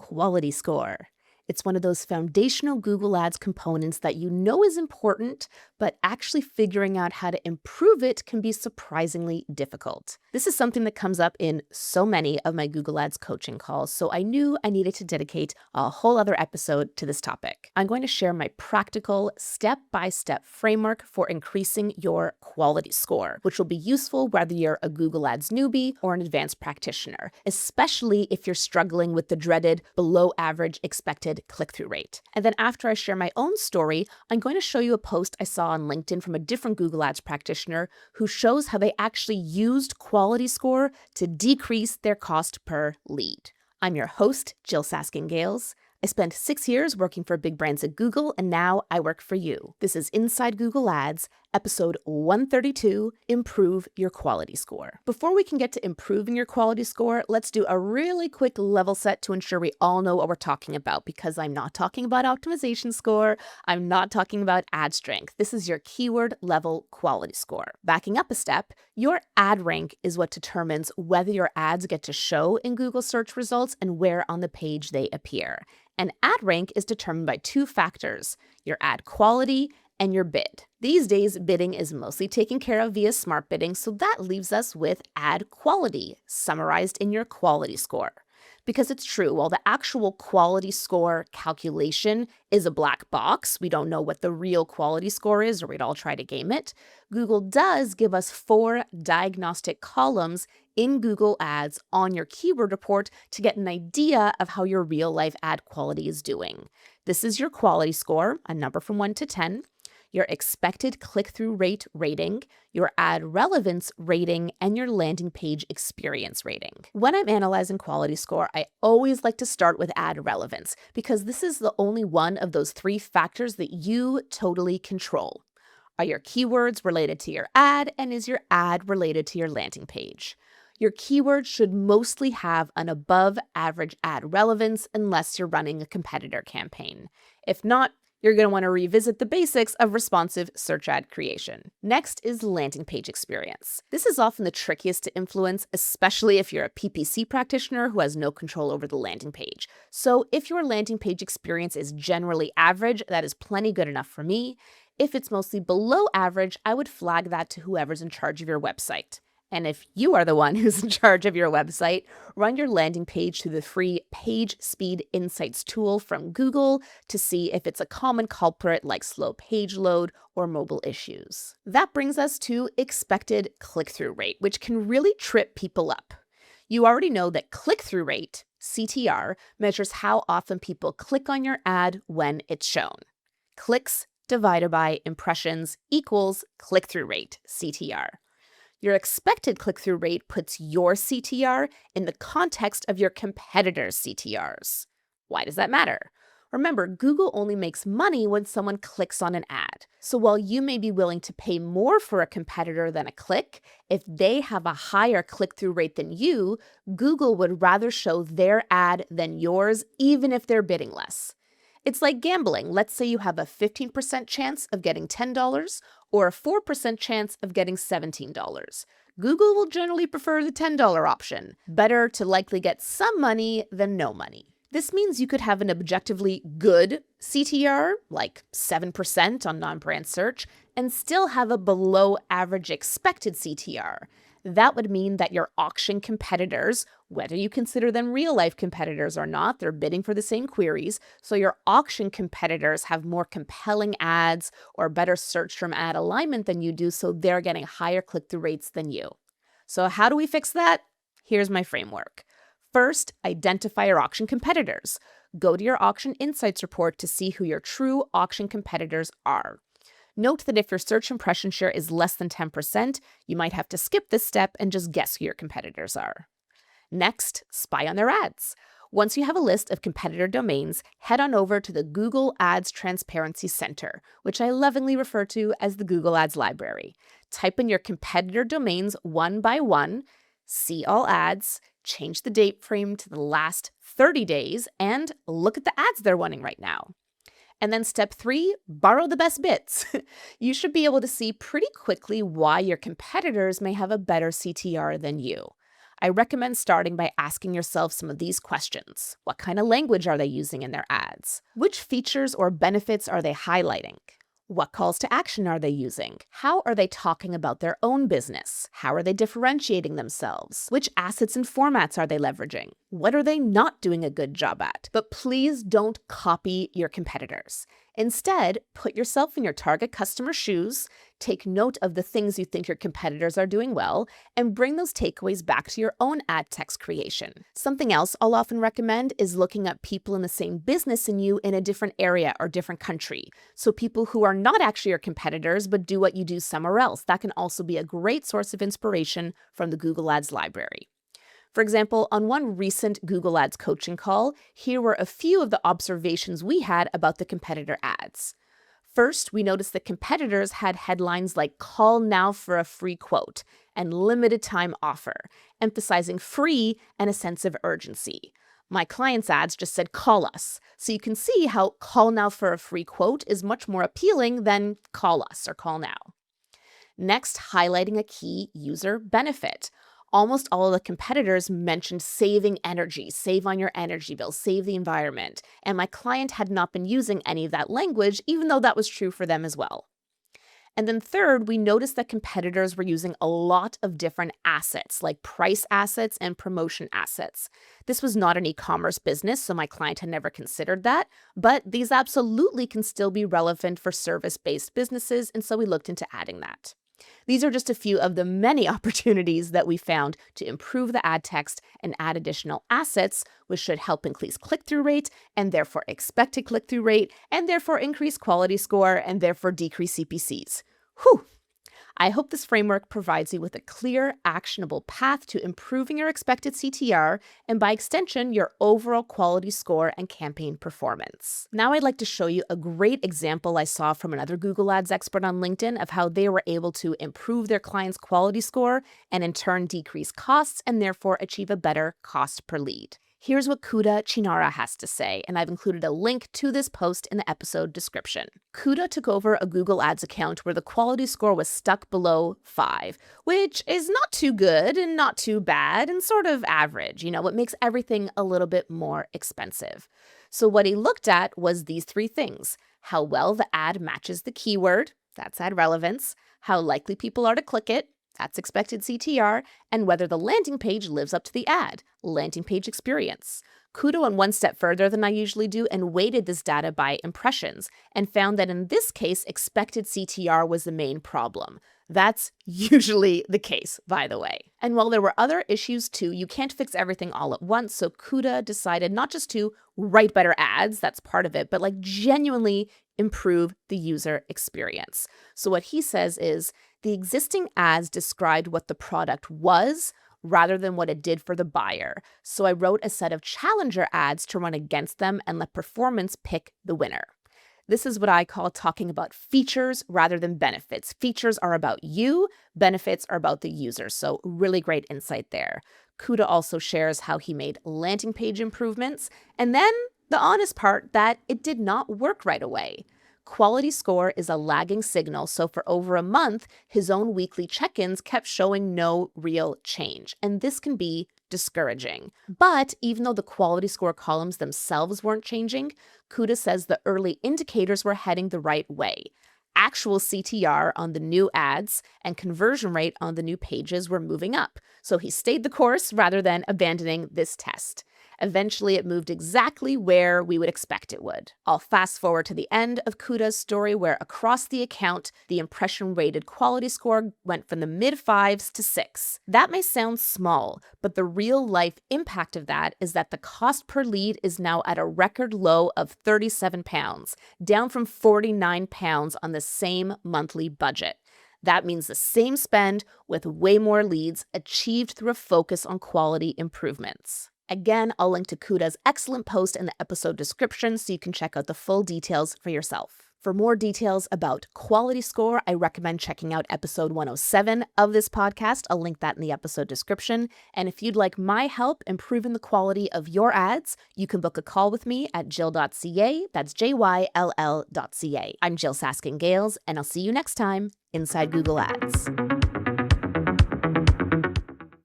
quality score. It's one of those foundational Google Ads components that you know is important, but actually figuring out how to improve it can be surprisingly difficult. This is something that comes up in so many of my Google Ads coaching calls, so I knew I needed to dedicate a whole other episode to this topic. I'm going to share my practical, step-by-step framework for increasing your quality score, which will be useful whether you're a Google Ads newbie or an advanced practitioner, especially if you're struggling with the dreaded below-average expected click-through rate. And then after I share my own story, I'm going to show you a post I saw on LinkedIn from a different Google Ads practitioner who shows how they actually used quality score to decrease their cost per lead. I'm your host, Jyll Saskin Gales. I spent 6 years working for big brands at Google, and now I work for you. This is Inside Google Ads, episode 132, Improve Your Quality Score. Before we can get to improving your quality score, let's do a really quick level set to ensure we all know what we're talking about, because I'm not talking about optimization score. I'm not talking about ad strength. This is your keyword level quality score. Backing up a step, your ad rank is what determines whether your ads get to show in Google search results and where on the page they appear. And ad rank is determined by two factors, your ad quality and your bid. These days, bidding is mostly taken care of via smart bidding, so that leaves us with ad quality, summarized in your quality score. Because it's true, while the actual quality score calculation is a black box, we don't know what the real quality score is, or we'd all try to game it, Google does give us 4 diagnostic columns in Google Ads on your keyword report to get an idea of how your real-life ad quality is doing. This is your quality score, a number from 1 to 10, your expected click-through rate rating, your ad relevance rating, and your landing page experience rating. When I'm analyzing quality score, I always like to start with ad relevance because this is the only one of those 3 factors that you totally control. Are your keywords related to your ad, and is your ad related to your landing page? Your keywords should mostly have an above average ad relevance unless you're running a competitor campaign. If not, you're going to want to revisit the basics of responsive search ad creation. Next is landing page experience. This is often the trickiest to influence, especially if you're a PPC practitioner who has no control over the landing page. So if your landing page experience is generally average, that is plenty good enough for me. If it's mostly below average, I would flag that to whoever's in charge of your website. And if you are the one who's in charge of your website, run your landing page through the free Page Speed Insights tool from Google to see if it's a common culprit like slow page load or mobile issues. That brings us to expected click-through rate, which can really trip people up. You already know that click-through rate, CTR, measures how often people click on your ad when it's shown. Clicks divided by impressions equals click-through rate, CTR. Your expected click-through rate puts your CTR in the context of your competitors' CTRs. Why does that matter? Remember, Google only makes money when someone clicks on an ad. So while you may be willing to pay more for a competitor than a click, if they have a higher click-through rate than you, Google would rather show their ad than yours, even if they're bidding less. It's like gambling. Let's say you have a 15% chance of getting $10 or a 4% chance of getting $17. Google will generally prefer the $10 option. Better to likely get some money than no money. This means you could have an objectively good CTR, like 7% on non-brand search, and still have a below average expected CTR. That would mean that your auction competitors, whether you consider them real-life competitors or not, they're bidding for the same queries, so your auction competitors have more compelling ads or better search term ad alignment than you do, so they're getting higher click-through rates than you. So how do we fix that? Here's my framework. First, identify your auction competitors. Go to your auction insights report to see who your true auction competitors are. Note that if your search impression share is less than 10%, you might have to skip this step and just guess who your competitors are. Next, spy on their ads. Once you have a list of competitor domains, head on over to the Google Ads Transparency Center, which I lovingly refer to as the Google Ads Library. Type in your competitor domains one by one, see all ads, change the date frame to the last 30 days, and look at the ads they're running right now. And then step 3, borrow the best bits. You should be able to see pretty quickly why your competitors may have a better CTR than you. I recommend starting by asking yourself some of these questions. What kind of language are they using in their ads? Which features or benefits are they highlighting? What calls to action are they using? How are they talking about their own business? How are they differentiating themselves? Which assets and formats are they leveraging? What are they not doing a good job at? But please don't copy your competitors. Instead, put yourself in your target customer's shoes, take note of the things you think your competitors are doing well, and bring those takeaways back to your own ad text creation. Something else I'll often recommend is looking at people in the same business in you in a different area or different country. So people who are not actually your competitors but do what you do somewhere else. That can also be a great source of inspiration from the Google Ads library. For example, on one recent Google Ads coaching call, here were a few of the observations we had about the competitor ads. First, we noticed that competitors had headlines like "Call now for a free quote" and "Limited time offer," emphasizing free and a sense of urgency. My clients' ads just said "Call us," so you can see how "Call now for a free quote" is much more appealing than "Call us" or "Call now." Next, highlighting a key user benefit. Almost all of the competitors mentioned saving energy, save on your energy bill, save the environment, and my client had not been using any of that language, even though that was true for them as well. And then third, we noticed that competitors were using a lot of different assets, like price assets and promotion assets. This was not an e-commerce business, so my client had never considered that, but these absolutely can still be relevant for service-based businesses, and so we looked into adding that. These are just a few of the many opportunities that we found to improve the ad text and add additional assets, which should help increase click-through rate and therefore expected click-through rate and therefore increase quality score and therefore decrease CPCs. Whew! I hope this framework provides you with a clear, actionable path to improving your expected CTR and, by extension, your overall quality score and campaign performance. Now I'd like to show you a great example I saw from another Google Ads expert on LinkedIn of how they were able to improve their clients' quality score and in turn decrease costs and therefore achieve a better cost per lead. Here's what Kuda Chinara has to say, and I've included a link to this post in the episode description. Kuda took over a Google Ads account where the quality score was stuck below 5, which is not too good and not too bad and sort of average. What makes everything a little bit more expensive. So what he looked at was these three things: how well the ad matches the keyword, that's ad relevance, how likely people are to click it, that's expected CTR, and whether the landing page lives up to the ad, landing page experience. Kuda went one step further than I usually do and weighted this data by impressions and found that in this case, expected CTR was the main problem. That's usually the case, by the way. And while there were other issues too, you can't fix everything all at once, so Kuda decided not just to write better ads, that's part of it, but genuinely improve the user experience. So what he says is, the existing ads described what the product was rather than what it did for the buyer. So I wrote a set of challenger ads to run against them and let performance pick the winner. This is what I call talking about features rather than benefits. Features are about you, benefits are about the user. So really great insight there. Kuda also shares how he made landing page improvements, and then the honest part that it did not work right away. Quality score is a lagging signal, so for over a month, his own weekly check-ins kept showing no real change, and this can be discouraging. But even though the quality score columns themselves weren't changing, Kuda says the early indicators were heading the right way. Actual CTR on the new ads and conversion rate on the new pages were moving up, so he stayed the course rather than abandoning this test. Eventually, it moved exactly where we would expect it would. I'll fast forward to the end of Kuda's story where across the account, the impression-rated quality score went from the mid-5s to 6. That may sound small, but the real-life impact of that is that the cost per lead is now at a record low of £37, down from £49 on the same monthly budget. That means the same spend with way more leads achieved through a focus on quality improvements. Again, I'll link to Kuda's excellent post in the episode description so you can check out the full details for yourself. For more details about quality score, I recommend checking out episode 107 of this podcast. I'll link that in the episode description. And if you'd like my help improving the quality of your ads, you can book a call with me at jyll.ca. That's JYLL.ca. I'm Jyll Saskin Gales, and I'll see you next time inside Google Ads.